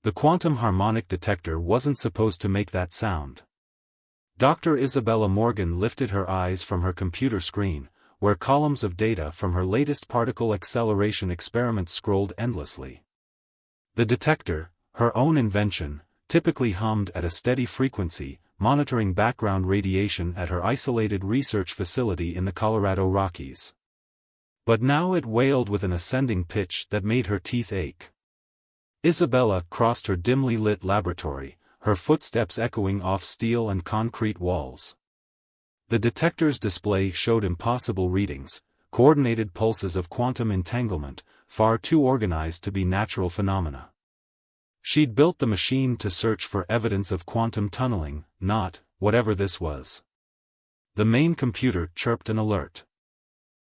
The quantum harmonic detector wasn't supposed to make that sound. Dr. Isabella Morgan lifted her eyes from her computer screen, where columns of data from her latest particle acceleration experiments scrolled endlessly. The detector, her own invention, typically hummed at a steady frequency, monitoring background radiation at her isolated research facility in the Colorado Rockies. But now it wailed with an ascending pitch that made her teeth ache. Isabella crossed her dimly lit laboratory, her footsteps echoing off steel and concrete walls. The detector's display showed impossible readings, coordinated pulses of quantum entanglement, far too organized to be natural phenomena. She'd built the machine to search for evidence of quantum tunneling, not, whatever this was. The main computer chirped an alert.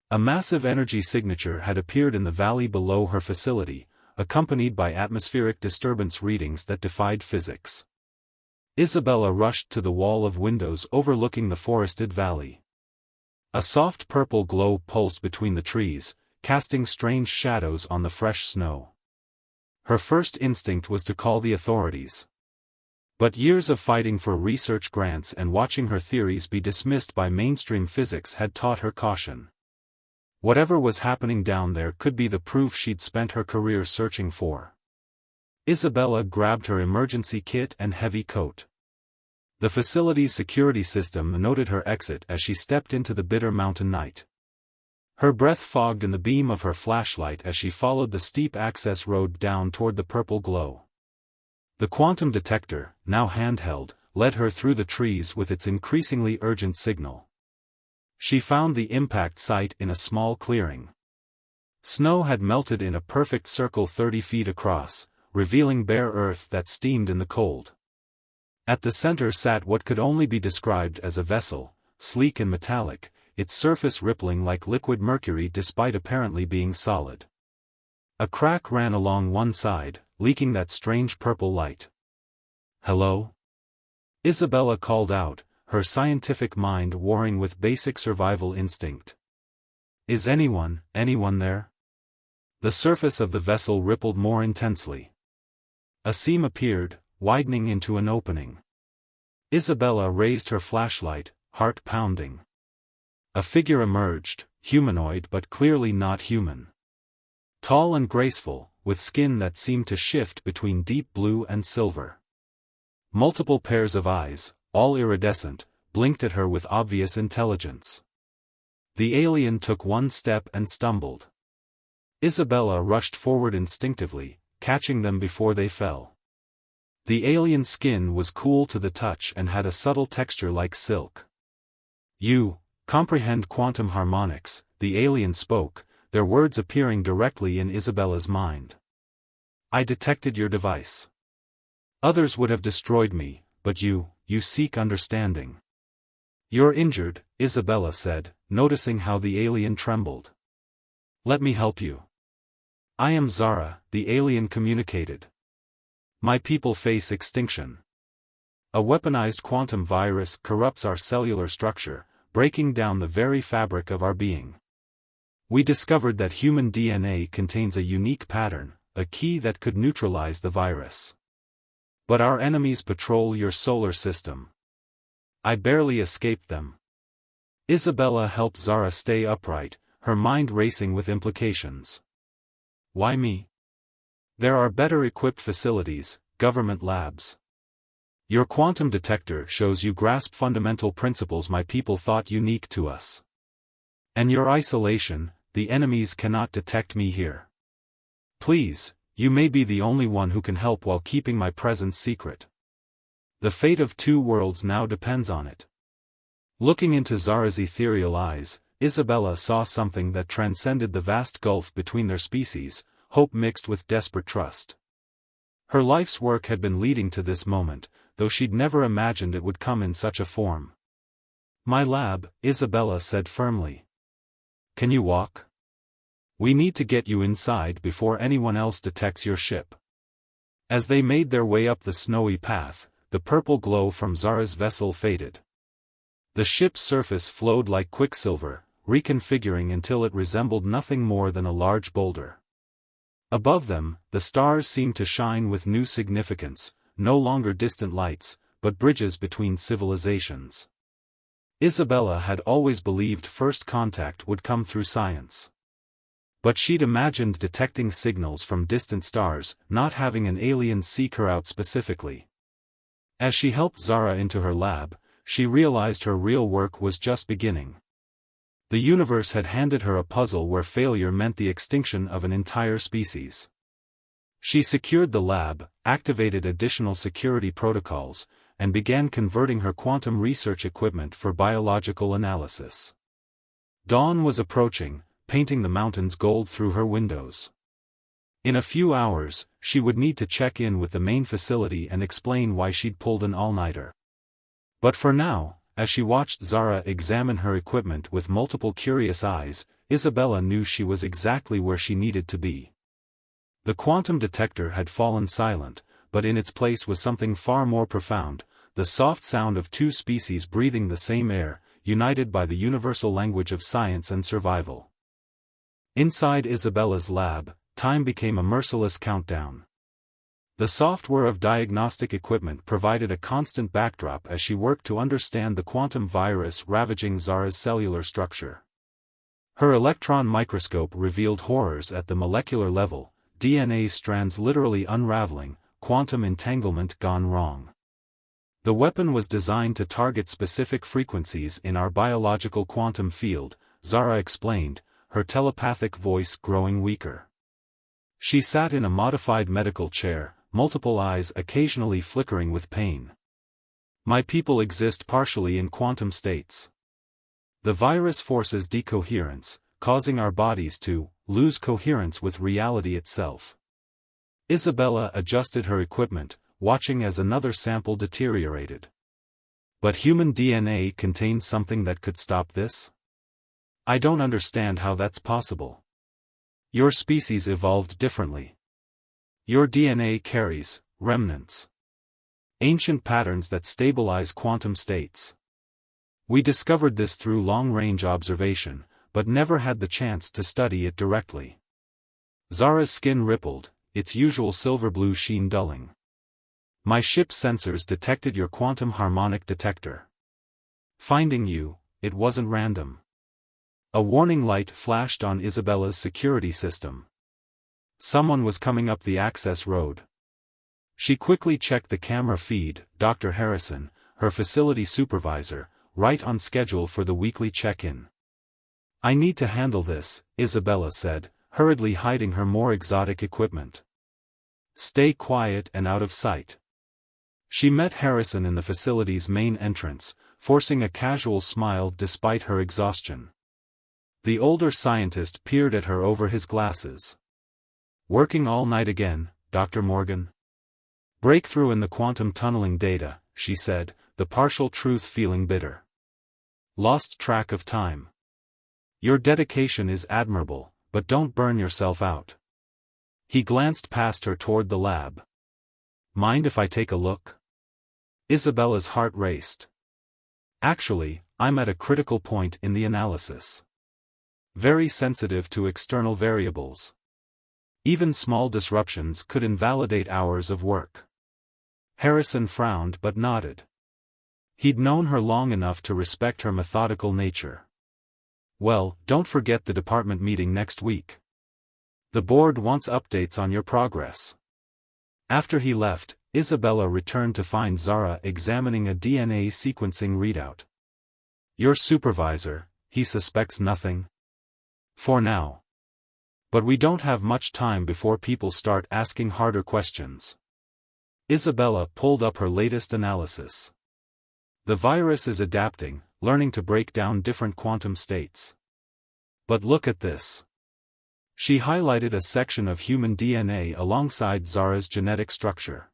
A massive energy signature had appeared in the valley below her facility, accompanied by atmospheric disturbance readings that defied physics. Isabella rushed to the wall of windows overlooking the forested valley. A soft purple glow pulsed between the trees, casting strange shadows on the fresh snow. Her first instinct was to call the authorities. But years of fighting for research grants and watching her theories be dismissed by mainstream physics had taught her caution. Whatever was happening down there could be the proof she'd spent her career searching for. Isabella grabbed her emergency kit and heavy coat. The facility's security system noted her exit as she stepped into the bitter mountain night. Her breath fogged in the beam of her flashlight as she followed the steep access road down toward the purple glow. The quantum detector, now handheld, led her through the trees with its increasingly urgent signal. She found the impact site in a small clearing. Snow had melted in a perfect circle 30 feet across, revealing bare earth that steamed in the cold. At the center sat what could only be described as a vessel, sleek and metallic, its surface rippling like liquid mercury despite apparently being solid. A crack ran along one side, leaking that strange purple light. "Hello?" Isabella called out, her scientific mind warring with basic survival instinct. "Is anyone there?" The surface of the vessel rippled more intensely. A seam appeared, widening into an opening. Isabella raised her flashlight, heart pounding. A figure emerged, humanoid but clearly not human. Tall and graceful, with skin that seemed to shift between deep blue and silver. Multiple pairs of eyes, all iridescent, blinked at her with obvious intelligence. The alien took one step and stumbled. Isabella rushed forward instinctively, catching them before they fell. The alien's skin was cool to the touch and had a subtle texture like silk. "You comprehend quantum harmonics," the alien spoke, their words appearing directly in Isabella's mind. "I detected your device. Others would have destroyed me, but you seek understanding." "You're injured," Isabella said, noticing how the alien trembled. "Let me help you." "I am Zara," the alien communicated. "My people face extinction. A weaponized quantum virus corrupts our cellular structure, breaking down the very fabric of our being. We discovered that human DNA contains a unique pattern, a key that could neutralize the virus. But our enemies patrol your solar system. I barely escaped them." Isabella helped Zara stay upright, her mind racing with implications. "Why me? There are better-equipped facilities, government labs. Your quantum detector shows you grasp fundamental principles my people thought unique to us. And your isolation, the enemies cannot detect me here. Please, you may be the only one who can help while keeping my presence secret. The fate of two worlds now depends on it." Looking into Zara's ethereal eyes, Isabella saw something that transcended the vast gulf between their species, hope mixed with desperate trust. Her life's work had been leading to this moment, though she'd never imagined it would come in such a form. "My lab," Isabella said firmly. "Can you walk? We need to get you inside before anyone else detects your ship." As they made their way up the snowy path, the purple glow from Zara's vessel faded. The ship's surface flowed like quicksilver, reconfiguring until it resembled nothing more than a large boulder. Above them, the stars seemed to shine with new significance, no longer distant lights, but bridges between civilizations. Isabella had always believed first contact would come through science. But she'd imagined detecting signals from distant stars, not having an alien seek her out specifically. As she helped Zara into her lab, she realized her real work was just beginning. The universe had handed her a puzzle where failure meant the extinction of an entire species. She secured the lab, activated additional security protocols, and began converting her quantum research equipment for biological analysis. Dawn was approaching, painting the mountains gold through her windows. In a few hours, she would need to check in with the main facility and explain why she'd pulled an all-nighter. But for now, as she watched Zara examine her equipment with multiple curious eyes, Isabella knew she was exactly where she needed to be. The quantum detector had fallen silent, but in its place was something far more profound, the soft sound of two species breathing the same air, united by the universal language of science and survival. Inside Isabella's lab, time became a merciless countdown. The software of diagnostic equipment provided a constant backdrop as she worked to understand the quantum virus ravaging Zara's cellular structure. Her electron microscope revealed horrors at the molecular level, DNA strands literally unraveling, quantum entanglement gone wrong. The weapon was designed to target specific frequencies in our biological quantum field, Zara explained, her telepathic voice growing weaker. She sat in a modified medical chair, multiple eyes occasionally flickering with pain. My people exist partially in quantum states. The virus forces decoherence, causing our bodies to lose coherence with reality itself. Isabella adjusted her equipment, watching as another sample deteriorated. But human DNA contains something that could stop this? I don't understand how that's possible. Your species evolved differently. Your DNA carries remnants. Ancient patterns that stabilize quantum states. We discovered this through long-range observation, but never had the chance to study it directly. Zara's skin rippled, its usual silver-blue sheen dulling. My ship's sensors detected your quantum harmonic detector. Finding you, it wasn't random. A warning light flashed on Isabella's security system. Someone was coming up the access road. She quickly checked the camera feed, Dr. Harrison, her facility supervisor, right on schedule for the weekly check-in. I need to handle this, Isabella said, hurriedly hiding her more exotic equipment. Stay quiet and out of sight. She met Harrison in the facility's main entrance, forcing a casual smile despite her exhaustion. The older scientist peered at her over his glasses. Working all night again, Dr. Morgan? Breakthrough in the quantum tunneling data, she said, the partial truth feeling bitter. Lost track of time. Your dedication is admirable, but don't burn yourself out. He glanced past her toward the lab. Mind if I take a look? Isabella's heart raced. Actually, I'm at a critical point in the analysis. Very sensitive to external variables. Even small disruptions could invalidate hours of work. Harrison frowned but nodded. He'd known her long enough to respect her methodical nature. Well, don't forget the department meeting next week. The board wants updates on your progress. After he left, Isabella returned to find Zara examining a DNA sequencing readout. Your supervisor, he suspects nothing? For now. But we don't have much time before people start asking harder questions. Isabella pulled up her latest analysis. The virus is adapting, learning to break down different quantum states. But look at this. She highlighted a section of human DNA alongside Zara's genetic structure.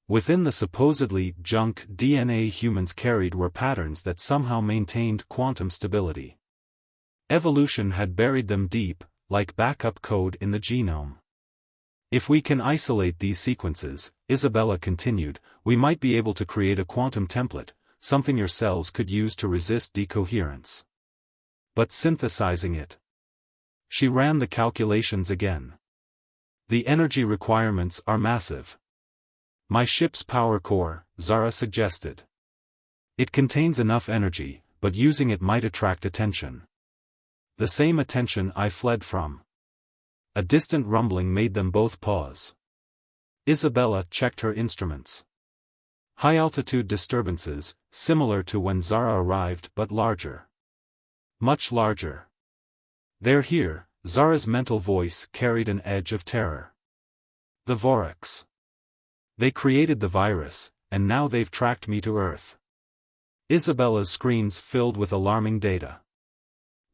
Within the supposedly junk DNA humans carried were patterns that somehow maintained quantum stability. Evolution had buried them deep, like backup code in the genome. If we can isolate these sequences, Isabella continued, we might be able to create a quantum template, something your cells could use to resist decoherence. But synthesizing it. She ran the calculations again. The energy requirements are massive. My ship's power core, Zara suggested. It contains enough energy, but using it might attract attention. The same attention I fled from. A distant rumbling made them both pause. Isabella checked her instruments. High-altitude disturbances, similar to when Zara arrived but larger. Much larger. They're here, Zara's mental voice carried an edge of terror. The Vorax. They created the virus, and now they've tracked me to Earth. Isabella's screens filled with alarming data.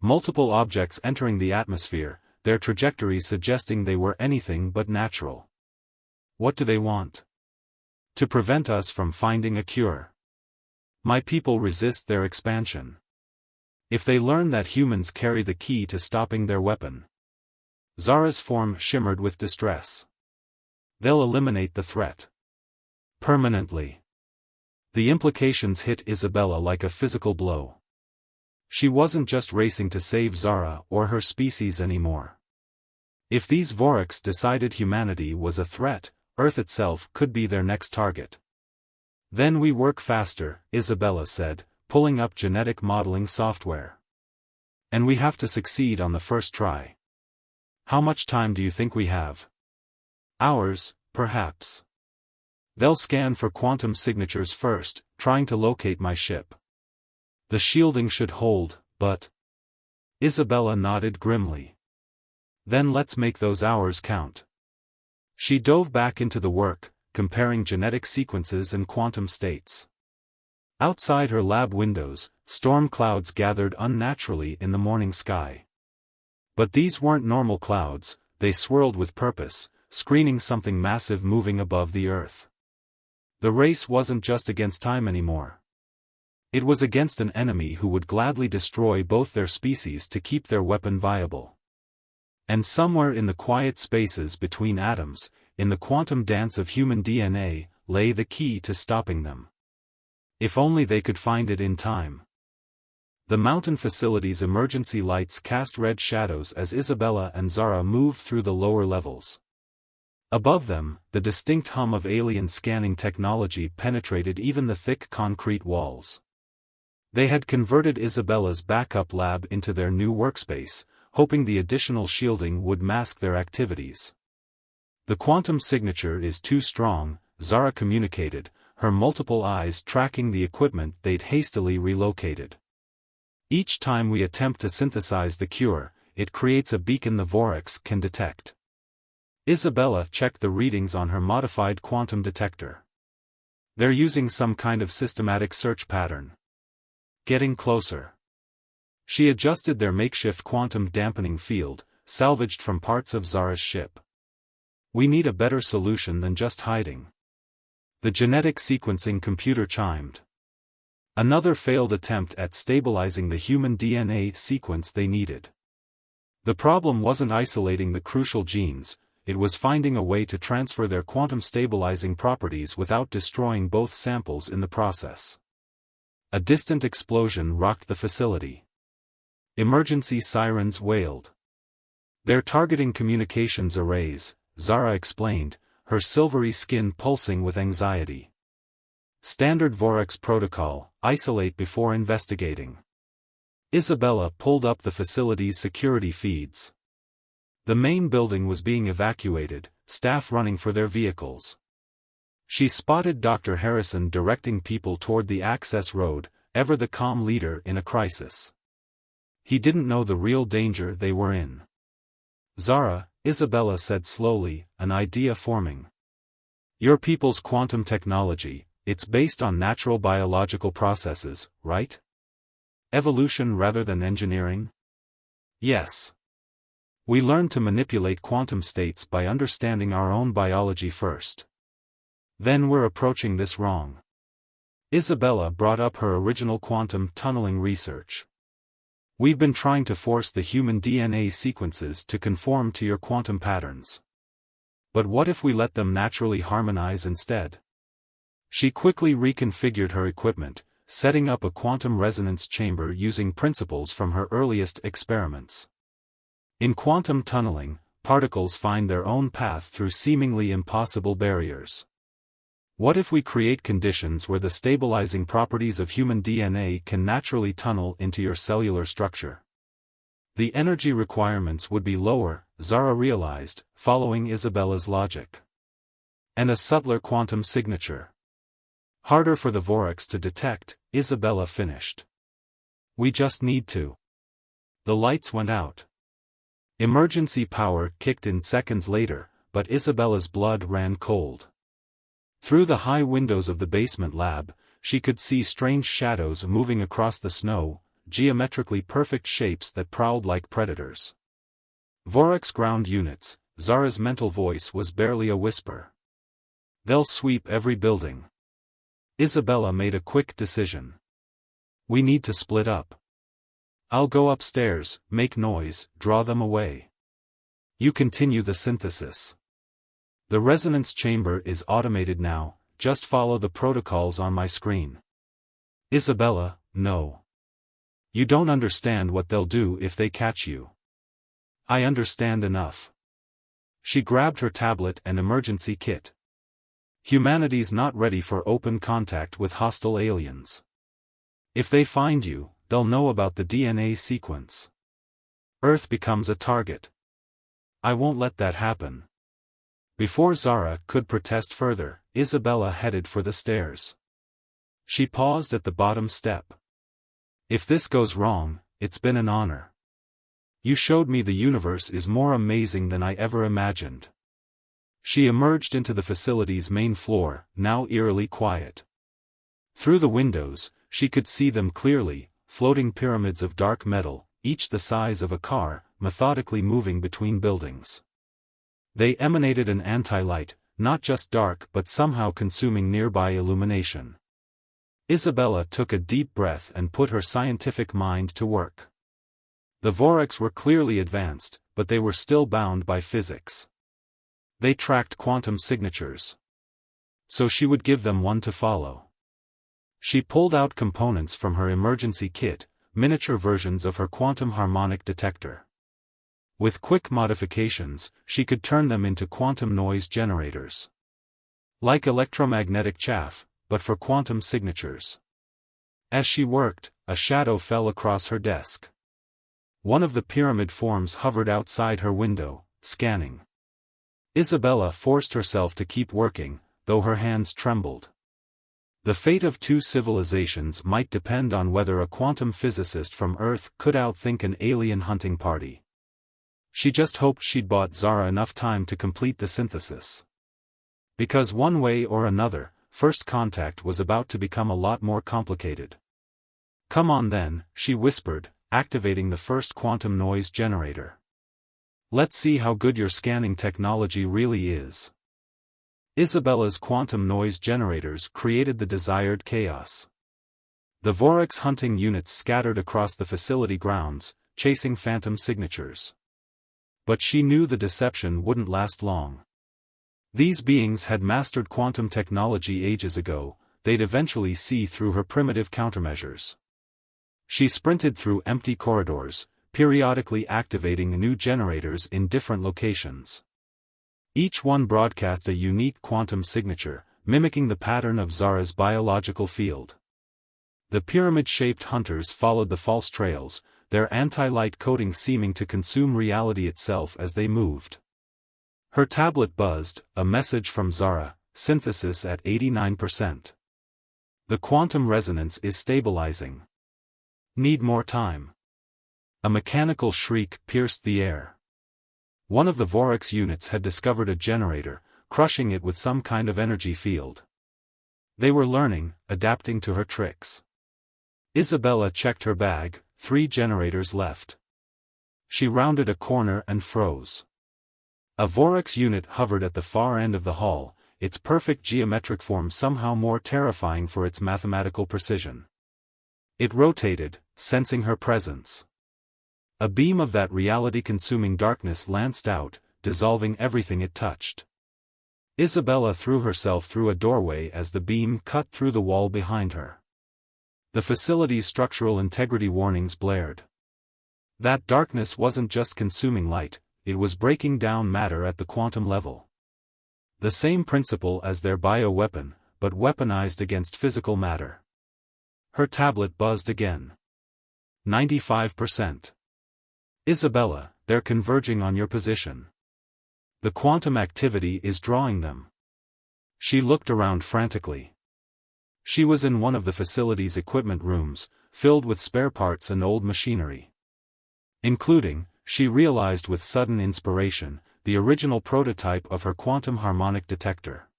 Multiple objects entering the atmosphere, their trajectories suggesting they were anything but natural. What do they want? To prevent us from finding a cure. My people resist their expansion. If they learn that humans carry the key to stopping their weapon. Zara's form shimmered with distress. They'll eliminate the threat. Permanently. The implications hit Isabella like a physical blow. She wasn't just racing to save Zara or her species anymore. If these Vorax decided humanity was a threat, Earth itself could be their next target. Then we work faster, Isabella said, pulling up genetic modeling software. And we have to succeed on the first try. How much time do you think we have? Hours, perhaps. They'll scan for quantum signatures first, trying to locate my ship. The shielding should hold, but... Isabella nodded grimly. Then let's make those hours count. She dove back into the work, comparing genetic sequences and quantum states. Outside her lab windows, storm clouds gathered unnaturally in the morning sky. But these weren't normal clouds, they swirled with purpose, screening something massive moving above the Earth. The race wasn't just against time anymore. It was against an enemy who would gladly destroy both their species to keep their weapon viable. And somewhere in the quiet spaces between atoms, in the quantum dance of human DNA, lay the key to stopping them. If only they could find it in time. The mountain facility's emergency lights cast red shadows as Isabella and Zara moved through the lower levels. Above them, the distinct hum of alien scanning technology penetrated even the thick concrete walls. They had converted Isabella's backup lab into their new workspace, hoping the additional shielding would mask their activities. The quantum signature is too strong, Zara communicated, her multiple eyes tracking the equipment they'd hastily relocated. Each time we attempt to synthesize the cure, it creates a beacon the Vorax can detect. Isabella checked the readings on her modified quantum detector. They're using some kind of systematic search pattern. Getting closer. She adjusted their makeshift quantum dampening field, salvaged from parts of Zara's ship. We need a better solution than just hiding. The genetic sequencing computer chimed. Another failed attempt at stabilizing the human DNA sequence they needed. The problem wasn't isolating the crucial genes, it was finding a way to transfer their quantum stabilizing properties without destroying both samples in the process. A distant explosion rocked the facility. Emergency sirens wailed. They're targeting communications arrays, Zara explained, her silvery skin pulsing with anxiety. Standard Vorax protocol, isolate before investigating. Isabella pulled up the facility's security feeds. The main building was being evacuated, staff running for their vehicles. She spotted Dr. Harrison directing people toward the access road, ever the calm leader in a crisis. He didn't know the real danger they were in. Zara, Isabella said slowly, an idea forming. Your people's quantum technology, it's based on natural biological processes, right? Evolution rather than engineering? Yes. We learn to manipulate quantum states by understanding our own biology first. Then we're approaching this wrong. Isabella brought up her original quantum tunneling research. We've been trying to force the human DNA sequences to conform to your quantum patterns. But what if we let them naturally harmonize instead? She quickly reconfigured her equipment, setting up a quantum resonance chamber using principles from her earliest experiments. In quantum tunneling, particles find their own path through seemingly impossible barriers. What if we create conditions where the stabilizing properties of human DNA can naturally tunnel into your cellular structure? The energy requirements would be lower, Zara realized, following Isabella's logic. And a subtler quantum signature. Harder for the Vorax to detect, Isabella finished. We just need to. The lights went out. Emergency power kicked in seconds later, but Isabella's blood ran cold. Through the high windows of the basement lab, she could see strange shadows moving across the snow, geometrically perfect shapes that prowled like predators. Vorax ground units, Zara's mental voice was barely a whisper. They'll sweep every building. Isabella made a quick decision. We need to split up. I'll go upstairs, make noise, draw them away. You continue the synthesis. The resonance chamber is automated now, just follow the protocols on my screen. Isabella, no. You don't understand what they'll do if they catch you. I understand enough. She grabbed her tablet and emergency kit. Humanity's not ready for open contact with hostile aliens. If they find you, they'll know about the DNA sequence. Earth becomes a target. I won't let that happen. Before Zara could protest further, Isabella headed for the stairs. She paused at the bottom step. If this goes wrong, it's been an honor. You showed me the universe is more amazing than I ever imagined. She emerged into the facility's main floor, now eerily quiet. Through the windows, she could see them clearly, floating pyramids of dark metal, each the size of a car, methodically moving between buildings. They emanated an anti-light, not just dark but somehow consuming nearby illumination. Isabella took a deep breath and put her scientific mind to work. The Vorax were clearly advanced, but they were still bound by physics. They tracked quantum signatures. So she would give them one to follow. She pulled out components from her emergency kit, miniature versions of her quantum harmonic detector. With quick modifications, she could turn them into quantum noise generators. Like electromagnetic chaff, but for quantum signatures. As she worked, a shadow fell across her desk. One of the pyramid forms hovered outside her window, scanning. Isabella forced herself to keep working, though her hands trembled. The fate of two civilizations might depend on whether a quantum physicist from Earth could outthink an alien hunting party. She just hoped she'd bought Zara enough time to complete the synthesis. Because one way or another, first contact was about to become a lot more complicated. Come on then, she whispered, activating the first quantum noise generator. Let's see how good your scanning technology really is. Isabella's quantum noise generators created the desired chaos. The Vorax hunting units scattered across the facility grounds, chasing phantom signatures. But she knew the deception wouldn't last long. These beings had mastered quantum technology ages ago, they'd eventually see through her primitive countermeasures. She sprinted through empty corridors, periodically activating new generators in different locations. Each one broadcast a unique quantum signature, mimicking the pattern of Zara's biological field. The pyramid-shaped hunters followed the false trails, their anti-light coating seeming to consume reality itself as they moved. Her tablet buzzed, a message from Zara, synthesis at 89%. The quantum resonance is stabilizing. Need more time. A mechanical shriek pierced the air. One of the Vorax units had discovered a generator, crushing it with some kind of energy field. They were learning, adapting to her tricks. Isabella checked her bag, 3 generators left. She rounded a corner and froze. A Vorax unit hovered at the far end of the hall, its perfect geometric form somehow more terrifying for its mathematical precision. It rotated, sensing her presence. A beam of that reality-consuming darkness lanced out, dissolving everything it touched. Isabella threw herself through a doorway as the beam cut through the wall behind her. The facility's structural integrity warnings blared. That darkness wasn't just consuming light, it was breaking down matter at the quantum level. The same principle as their bioweapon, but weaponized against physical matter. Her tablet buzzed again. 95%. Isabella, they're converging on your position. The quantum activity is drawing them. She looked around frantically. She was in one of the facility's equipment rooms, filled with spare parts and old machinery. Including, she realized with sudden inspiration, the original prototype of her quantum harmonic detector.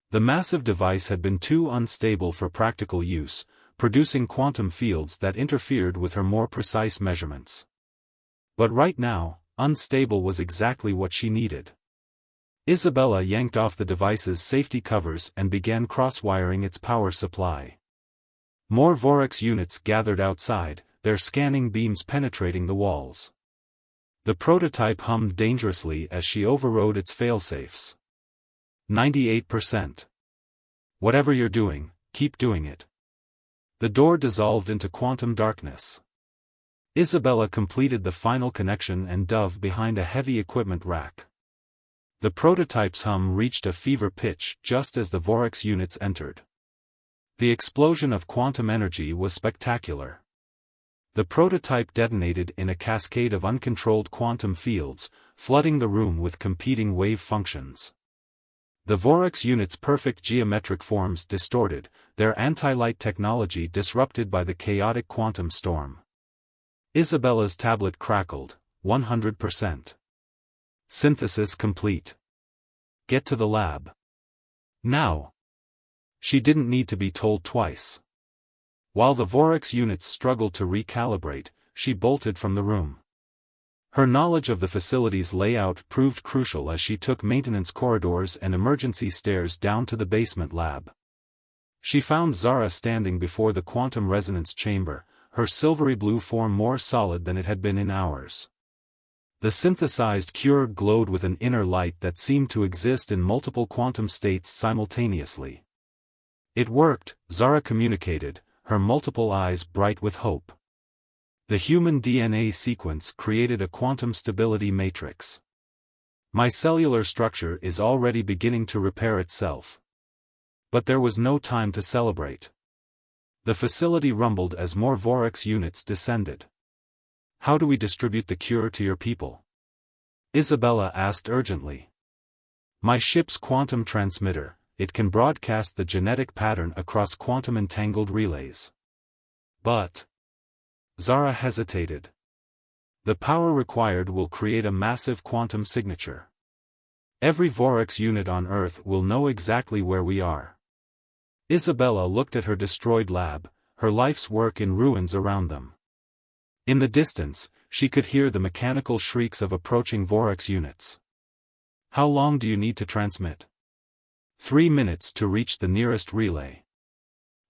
The massive device had been too unstable for practical use, producing quantum fields that interfered with her more precise measurements. But right now, unstable was exactly what she needed. Isabella yanked off the device's safety covers and began cross-wiring its power supply. More Vorex units gathered outside, their scanning beams penetrating the walls. The prototype hummed dangerously as she overrode its failsafes. 98%. Whatever you're doing, keep doing it. The door dissolved into quantum darkness. Isabella completed the final connection and dove behind a heavy equipment rack. The prototype's hum reached a fever pitch just as the Vorex units entered. The explosion of quantum energy was spectacular. The prototype detonated in a cascade of uncontrolled quantum fields, flooding the room with competing wave functions. The Vorex units' perfect geometric forms distorted, their anti-light technology disrupted by the chaotic quantum storm. Isabella's tablet crackled, 100%. Synthesis complete. Get to the lab. Now. She didn't need to be told twice. While the Vorex units struggled to recalibrate, she bolted from the room. Her knowledge of the facility's layout proved crucial as she took maintenance corridors and emergency stairs down to the basement lab. She found Zara standing before the quantum resonance chamber, her silvery blue form more solid than it had been in hours. The synthesized cure glowed with an inner light that seemed to exist in multiple quantum states simultaneously. It worked, Zara communicated, her multiple eyes bright with hope. The human DNA sequence created a quantum stability matrix. My cellular structure is already beginning to repair itself. But there was no time to celebrate. The facility rumbled as more Vorex units descended. How do we distribute the cure to your people? Isabella asked urgently. My ship's quantum transmitter, it can broadcast the genetic pattern across quantum entangled relays. But. Zara hesitated. The power required will create a massive quantum signature. Every Vorex unit on Earth will know exactly where we are. Isabella looked at her destroyed lab, her life's work in ruins around them. In the distance, she could hear the mechanical shrieks of approaching Vorex units. How long do you need to transmit? 3 minutes to reach the nearest relay.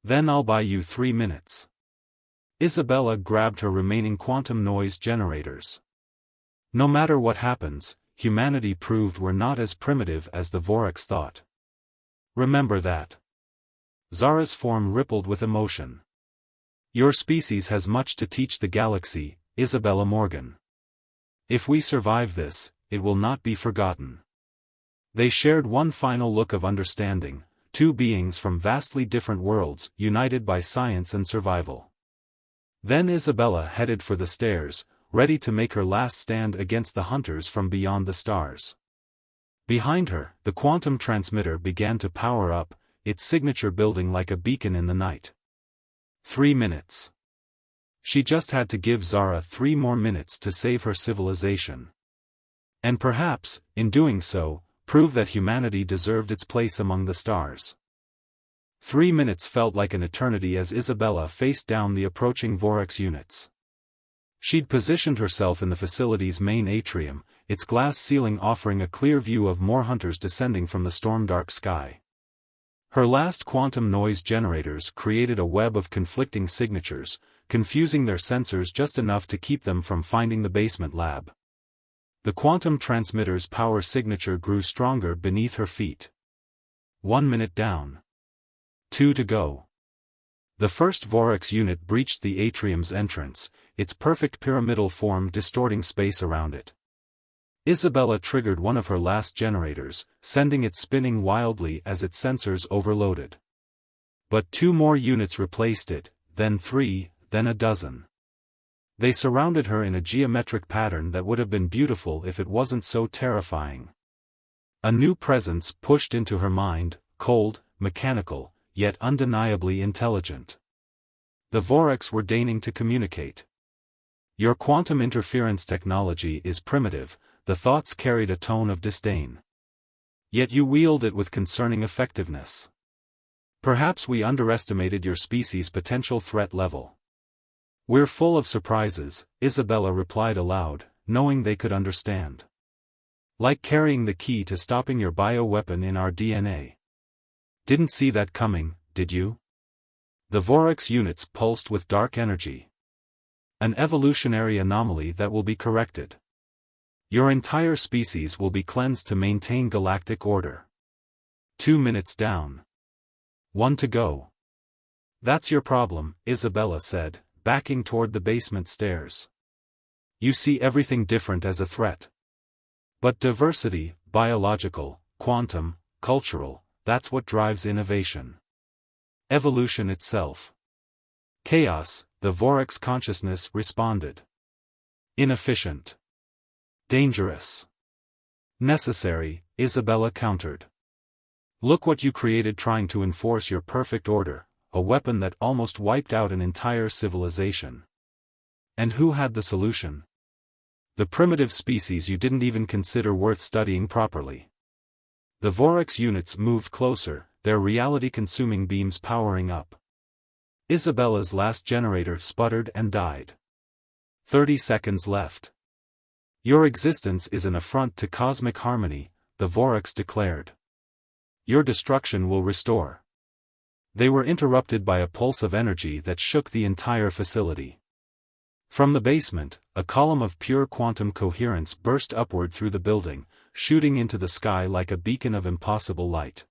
Then I'll buy you 3 minutes. Isabella grabbed her remaining quantum noise generators. No matter what happens, humanity proved we're not as primitive as the Vorex thought. Remember that. Zara's form rippled with emotion. Your species has much to teach the galaxy, Isabella Morgan. If we survive this, it will not be forgotten. They shared one final look of understanding, two beings from vastly different worlds, united by science and survival. Then Isabella headed for the stairs, ready to make her last stand against the hunters from beyond the stars. Behind her, the quantum transmitter began to power up, its signature building like a beacon in the night. 3 minutes. She just had to give Zara 3 more minutes to save her civilization. And perhaps, in doing so, prove that humanity deserved its place among the stars. 3 minutes felt like an eternity as Isabella faced down the approaching Vorex units. She'd positioned herself in the facility's main atrium, its glass ceiling offering a clear view of more hunters descending from the storm-dark sky. Her last quantum noise generators created a web of conflicting signatures, confusing their sensors just enough to keep them from finding the basement lab. The quantum transmitter's power signature grew stronger beneath her feet. 1 minute down. 2 to go. The first Vorex unit breached the atrium's entrance, its perfect pyramidal form distorting space around it. Isabella triggered one of her last generators, sending it spinning wildly as its sensors overloaded. But 2 more units replaced it, then 3, then a dozen. They surrounded her in a geometric pattern that would have been beautiful if it wasn't so terrifying. A new presence pushed into her mind, cold, mechanical, yet undeniably intelligent. The Vorax were deigning to communicate. Your quantum interference technology is primitive, the thoughts carried a tone of disdain. Yet you wield it with concerning effectiveness. Perhaps we underestimated your species' potential threat level. We're full of surprises, Isabella replied aloud, knowing they could understand. Like carrying the key to stopping your bioweapon in our DNA. Didn't see that coming, did you? The Vorax units pulsed with dark energy. An evolutionary anomaly that will be corrected. Your entire species will be cleansed to maintain galactic order. 2 minutes down. 1 to go. That's your problem, Isabella said, backing toward the basement stairs. You see everything different as a threat. But diversity, biological, quantum, cultural, that's what drives innovation. Evolution itself. Chaos, the Vorax consciousness responded. Inefficient. Dangerous. Necessary, Isabella countered. Look what you created trying to enforce your perfect order, a weapon that almost wiped out an entire civilization. And who had the solution? The primitive species you didn't even consider worth studying properly. The Vorax units moved closer, their reality-consuming beams powering up. Isabella's last generator sputtered and died. 30 seconds left. Your existence is an affront to cosmic harmony, the Vorax declared. Your destruction will restore. They were interrupted by a pulse of energy that shook the entire facility. From the basement, a column of pure quantum coherence burst upward through the building, shooting into the sky like a beacon of impossible light.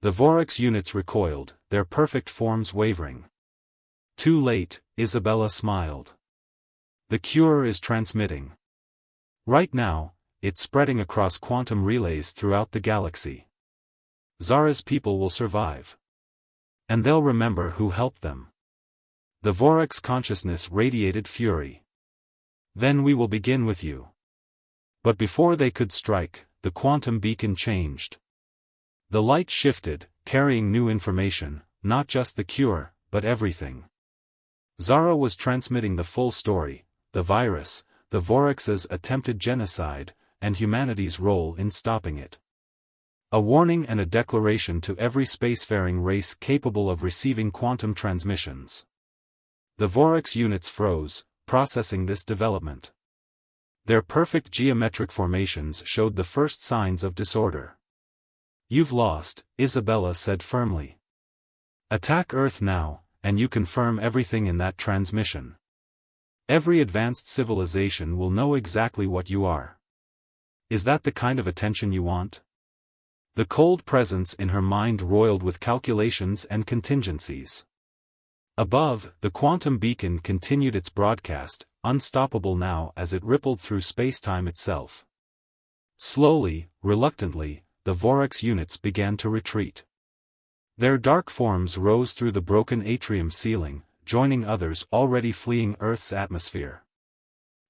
The Vorax units recoiled, their perfect forms wavering. Too late, Isabella smiled. The cure is transmitting. Right now, it's spreading across quantum relays throughout the galaxy. Zara's people will survive. And they'll remember who helped them. The Vorax consciousness radiated fury. Then we will begin with you. But before they could strike, the quantum beacon changed. The light shifted, carrying new information, not just the cure, but everything. Zara was transmitting the full story, the virus, the Vorax's attempted genocide, and humanity's role in stopping it. A warning and a declaration to every spacefaring race capable of receiving quantum transmissions. The Vorax units froze, processing this development. Their perfect geometric formations showed the first signs of disorder. You've lost, Isabella said firmly. Attack Earth now, and you confirm everything in that transmission. Every advanced civilization will know exactly what you are. Is that the kind of attention you want? The cold presence in her mind roiled with calculations and contingencies. Above, the quantum beacon continued its broadcast, unstoppable now as it rippled through spacetime itself. Slowly, reluctantly, the Vorax units began to retreat. Their dark forms rose through the broken atrium ceiling, joining others already fleeing Earth's atmosphere.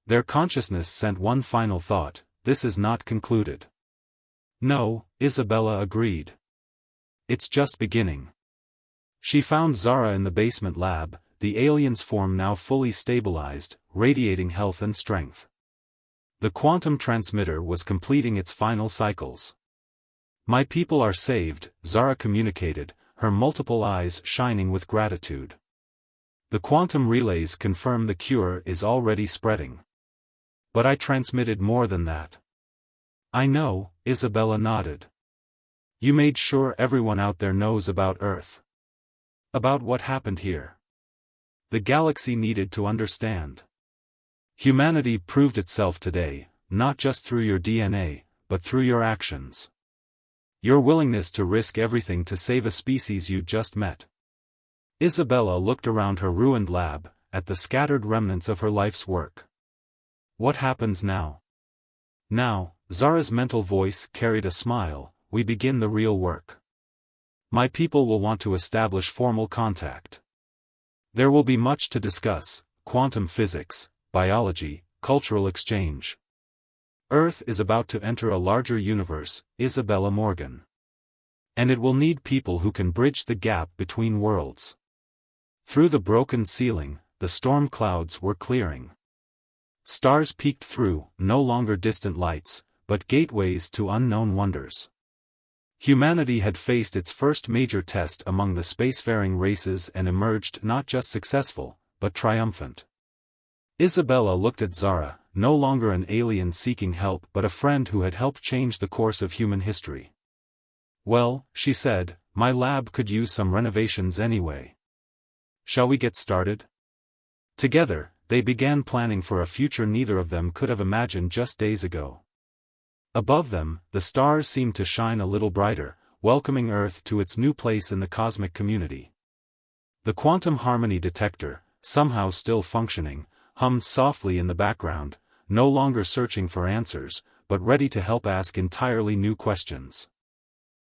Their consciousness sent one final thought: this is not concluded. No, Isabella agreed. It's just beginning. She found Zara in the basement lab, the alien's form now fully stabilized, radiating health and strength. The quantum transmitter was completing its final cycles. My people are saved, Zara communicated, her multiple eyes shining with gratitude. The quantum relays confirm the cure is already spreading. But I transmitted more than that. I know, Isabella nodded. You made sure everyone out there knows about Earth. About what happened here. The galaxy needed to understand. Humanity proved itself today, not just through your DNA, but through your actions. Your willingness to risk everything to save a species you just met. Isabella looked around her ruined lab, at the scattered remnants of her life's work. What happens now? Now, Zara's mental voice carried a smile, we begin the real work. My people will want to establish formal contact. There will be much to discuss, quantum physics, biology, cultural exchange. Earth is about to enter a larger universe, Isabella Morgan. And it will need people who can bridge the gap between worlds. Through the broken ceiling, the storm clouds were clearing. Stars peeked through, no longer distant lights, but gateways to unknown wonders. Humanity had faced its first major test among the spacefaring races and emerged not just successful, but triumphant. Isabella looked at Zara, no longer an alien seeking help but a friend who had helped change the course of human history. Well, she said, my lab could use some renovations anyway. Shall we get started? Together, they began planning for a future neither of them could have imagined just days ago. Above them, the stars seemed to shine a little brighter, welcoming Earth to its new place in the cosmic community. The quantum harmony detector, somehow still functioning, hummed softly in the background, no longer searching for answers, but ready to help ask entirely new questions.